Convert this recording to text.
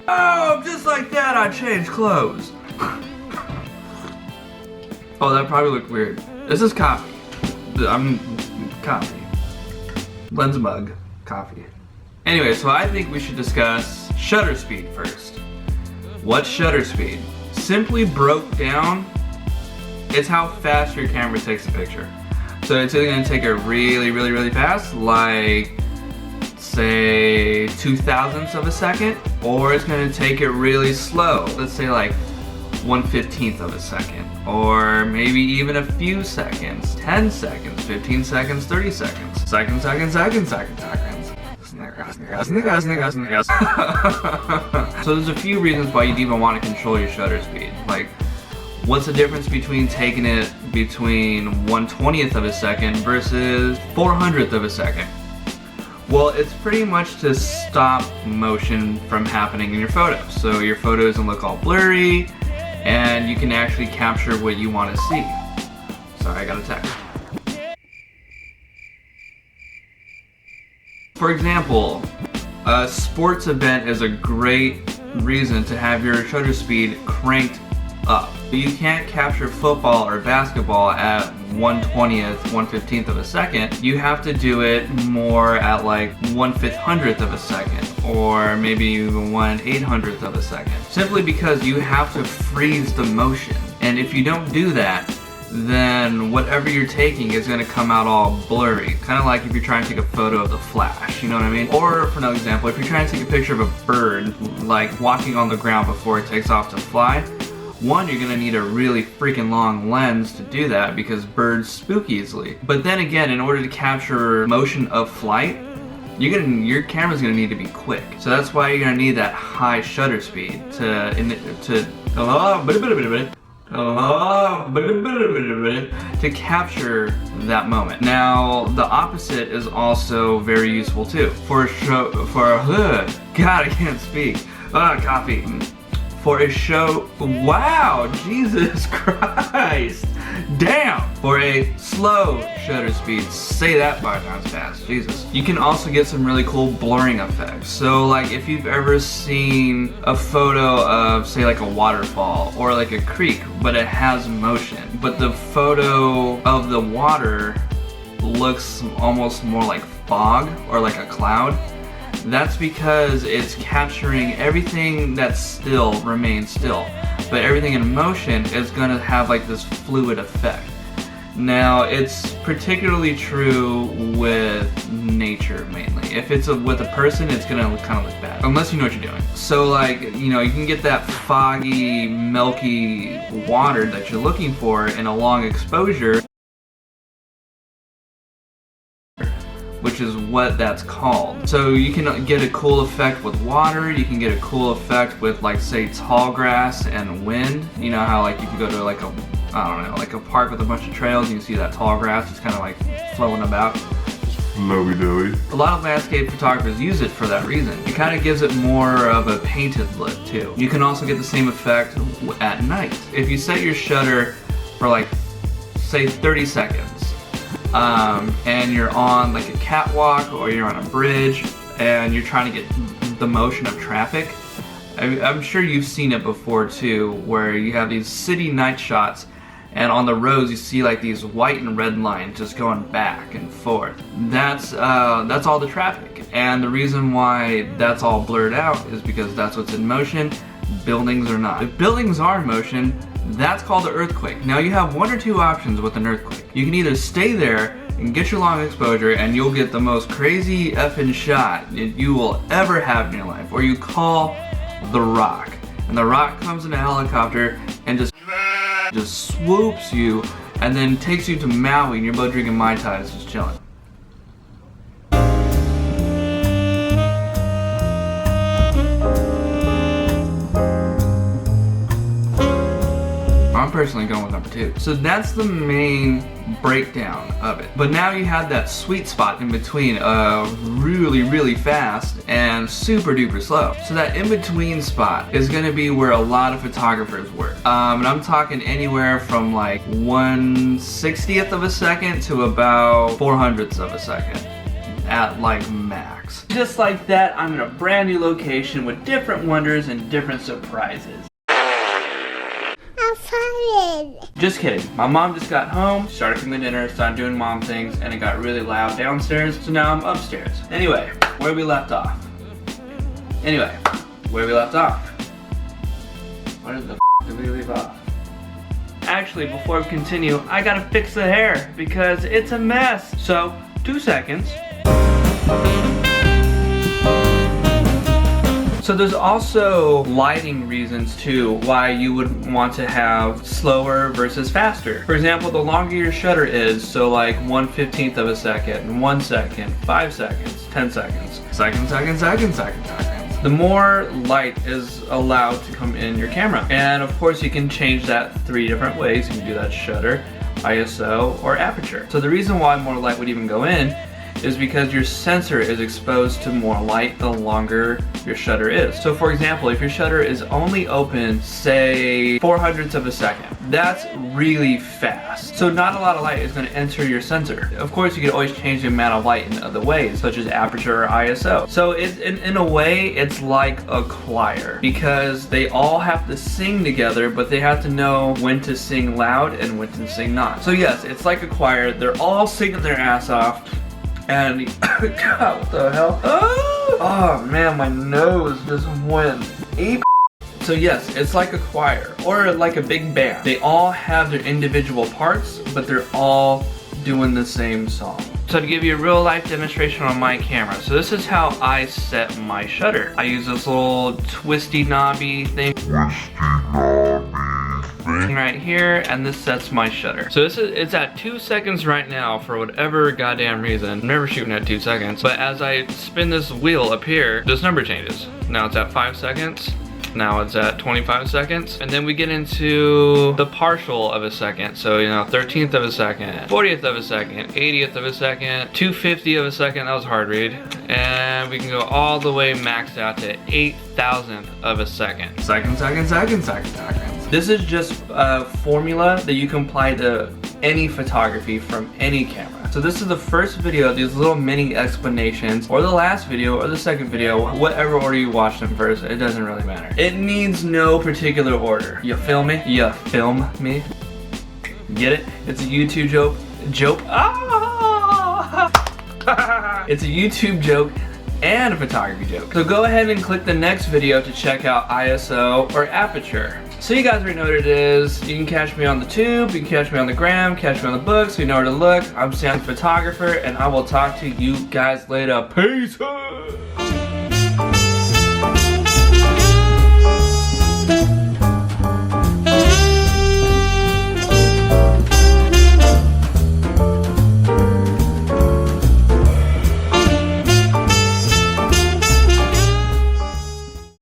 Boom! Just like that, I changed clothes. Oh, that probably looked weird. This is coffee. I'm coffee. Lens mug, coffee. Anyway, so I think we should discuss shutter speed first. What's shutter speed? Simply broke down, it's how fast your camera takes a picture. So it's either gonna take it really, really, really fast, like say 2/1000ths of a second, or it's gonna take it really slow. Let's say like 1/15th of a second, or maybe even a few seconds, 10 seconds, 15 seconds, 30 seconds, seconds. So there's a few reasons why you'd even want to control your shutter speed. Like, what's the difference between taking it between 1/20th of a second versus 400th of a second? Well, it's pretty much to stop motion from happening in your photos. So your photo doesn't look all blurry, and you can actually capture what you want to see. Sorry, I got a text. For example, a sports event is a great reason to have your shutter speed cranked up. You can't capture football or basketball at 1/20th, 1/15th of a second. You have to do it more at like 1/500th of a second, or maybe even 1/800th of a second. Simply because you have to freeze the motion. And if you don't do that, then whatever you're taking is going to come out all blurry. Kind of like if you're trying to take a photo of the Flash, you know what I mean? Or for another example, if you're trying to take a picture of a bird, like walking on the ground before it takes off to fly, one, you're gonna need a really freaking long lens to do that because birds spook easily. But then again, in order to capture motion of flight, your camera's gonna need to be quick. So that's why you're gonna need that high shutter speed to capture that moment. Now, the opposite is also very useful too. God, I can't speak. Coffee. For a show, wow, Jesus Christ, damn. For a slow shutter speed, say that 5 times fast, Jesus. You can also get some really cool blurring effects. So like if you've ever seen a photo of say like a waterfall or like a creek, but it has motion, but the photo of the water looks almost more like fog or like a cloud. That's because it's capturing everything that's still remains still, but everything in motion is going to have like this fluid effect. Now, it's particularly true with nature mainly. If it's with a person, it's going to kind of look bad, unless you know what you're doing. So like, you know, you can get that foggy, milky water that you're looking for in a long exposure, which is what that's called. So you can get a cool effect with water, you can get a cool effect with like say tall grass and wind. You know how like if you go to like a, I don't know, like a park with a bunch of trails and you see that tall grass just kind of like flowing about. Lovey-dovey. A lot of landscape photographers use it for that reason. It kind of gives it more of a painted look too. You can also get the same effect at night. If you set your shutter for like say 30 seconds, and you're on like a catwalk or you're on a bridge and you're trying to get the motion of traffic. I'm sure you've seen it before too, where you have these city night shots and on the roads you see like these white and red lines just going back and forth. That's all the traffic, and the reason why that's all blurred out is because that's what's in motion. Buildings are not. If buildings are in motion, that's called an earthquake. Now you have one or two options with an earthquake. You can either stay there and get your long exposure and you'll get the most crazy effing shot you will ever have in your life, or you call The Rock. And The Rock comes in a helicopter and just swoops you and then takes you to Maui and you're both drinking Mai Tais just chilling. I'm personally going with number 2. So that's the main breakdown of it. But now you have that sweet spot in between really, really fast and super duper slow. So that in between spot is going to be where a lot of photographers work. And I'm talking anywhere from like 1/60th of a second to about 400ths of a second. at like max. Just like that, I'm in a brand new location with different wonders and different surprises. Just kidding. My mom just got home, started cooking dinner, started doing mom things, and it got really loud downstairs, so now I'm upstairs. Anyway, where we left off. Where the f did we leave off? Actually, before we continue, I gotta fix the hair because it's a mess. So, 2 seconds. So there's also lighting reasons too why you would want to have slower versus faster. For example, the longer your shutter is, so like 1/15 of a second, 1 second, 5 seconds, 10 seconds, the more light is allowed to come in your camera. And of course you can change that 3 different ways. You can do that shutter, ISO, or aperture. So the reason why more light would even go in is because your sensor is exposed to more light the longer your shutter is. So for example, if your shutter is only open, say 0.04 of a second, that's really fast. So not a lot of light is going to enter your sensor. Of course, you can always change the amount of light in other ways, such as aperture or ISO. So it's, in a way, it's like a choir, because they all have to sing together, but they have to know when to sing loud and when to sing not. So yes, it's like a choir. They're all singing their ass off. And God, what the hell? Oh man, my nose just went ape. So yes, it's like a choir or like a big band. They all have their individual parts, but they're all doing the same song. So to give you a real life demonstration on my camera, so this is how I set my shutter. I use this little twisty knobby thing right here, and this sets my shutter. So it's at 2 seconds right now for whatever goddamn reason. I'm never shooting at 2 seconds, but as I spin this wheel up here, this number changes. Now it's at 5 seconds. Now it's at 25 seconds. And then we get into the partial of a second. So, you know, 13th of a second, 40th of a second, 80th of a second, 250 of a second. That was a hard read. And we can go all the way maxed out to 8,000th of a second. Seconds. This is just a formula that you can apply to any photography from any camera. So this is the first video, these little mini explanations, or the last video, or the second video, whatever order you watch them first, it doesn't really matter. It needs no particular order. You feel me? You film me? Get it? It's a YouTube joke. Ah! It's a YouTube joke and a photography joke. So go ahead and click the next video to check out ISO or aperture. So you guys already know what it is. You can catch me on the tube, you can catch me on the gram, catch me on the books, you know where to look. I'm Sam the Photographer, and I will talk to you guys later. Peace!